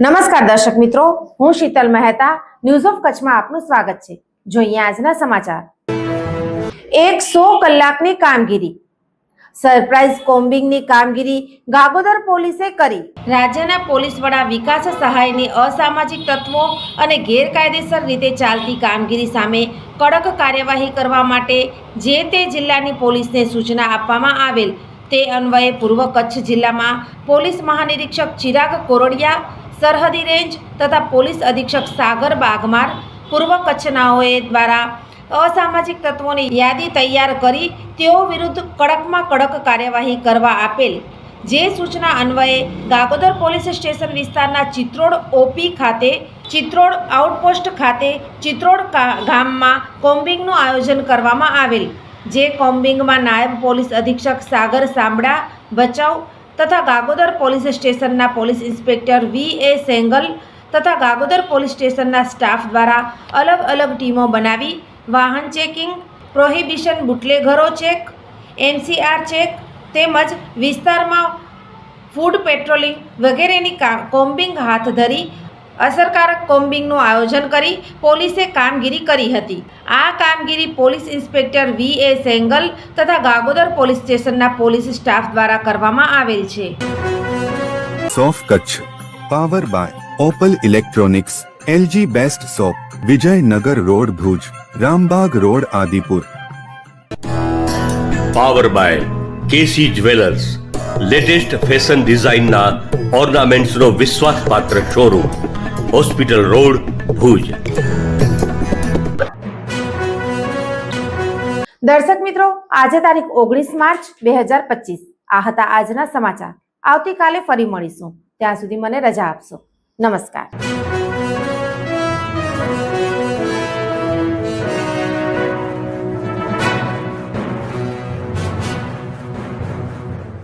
નમસ્કાર દર્શક મિત્રો, હું શીતલ મહેતા ન્યૂઝ ઓફ કચ્છમાં આપનું સ્વાગત છે। જોઈએ આજના સમાચાર। 100 કલાકની કામગીરી, સરપ્રાઇઝ કોમ્બિંગની કામગીરી ગાગોદર પોલીસે કરી। રાજ્યના પોલીસ વડા વિકાસ સહાયની અસામાજિક તત્વો અને ગેરકાયદેસર રીતે ચાલતી કામગીરી સામે કડક કાર્યવાહી કરવા માટે જે તે જિલ્લાની પોલીસને સૂચના આપવામાં આવેલ। તે અન્વયે પૂર્વ કચ્છ જિલ્લામાં પોલીસ મહાનિરીક્ષક ચિરાગ કોરડિયા, સરહદી રેન્જ તથા પોલીસ અધિક્ષક સાગર બાગમાર, પૂર્વ કચ્છનાઓએ દ્વારા અસામાજિક તત્વોની યાદી તૈયાર કરી તેઓ વિરુદ્ધ કડકમાં કડક કાર્યવાહી કરવા આપેલ। જે સૂચના અન્વયે ગાગોદર પોલીસ સ્ટેશન વિસ્તારના ચિત્રોડ ઓપી ખાતે, ચિત્રોડ આઉટપોસ્ટ ખાતે ચિત્રોડ ગામમાં કોમ્બિંગનું આયોજન કરવામાં આવેલ। જે કોમ્બિંગમાં નાયબ પોલીસ અધિક્ષક સાગર સાંબડા ભચાઉ તથા ગાગોદર પોલીસ સ્ટેશનના પોલીસ ઇન્સ્પેક્ટર V.A. સેંગલ તથા ગાગોદર પોલીસ સ્ટેશનના સ્ટાફ દ્વારા અલગ અલગ ટીમો બનાવી વાહન ચેકિંગ, પ્રોહિબિશન બુટલેઘરો ચેક, NCR ચેક તેમજ વિસ્તારમાં ફૂડ પેટ્રોલિંગ વગેરેની કોમ્બિંગ હાથ ધરી અસરકારક કોમ્બિંગનું આયોજન કરી પોલીસે કામગીરી કરી હતી। આ કામગીરી પોલીસ ઇન્સ્પેક્ટર V.A. સેંગલ તથા ગાગોદર પોલીસ સ્ટેશનના પોલીસ સ્ટાફ દ્વારા કરવામાં આવેલ છે। સોફ Kutch power by Opal electronics, LG best shop, Vijaynagar road Bhuj, Rambag road Adipur. Power by KC jewellers, latest fashion ડિઝાઇનના ઓર્નામેન્ટ્સનો વિશ્વાસપાત્ર શોરૂમ, હોસ્પિટલ રોડ ભુજ। દર્શક મિત્રો, આજે તારીખ 19 માર્ચ 2025 આ હતા આજના સમાચાર। આવતીકાલે ફરી મળીશું, ત્યાં સુધી મને રજા આપશો। નમસ્કાર।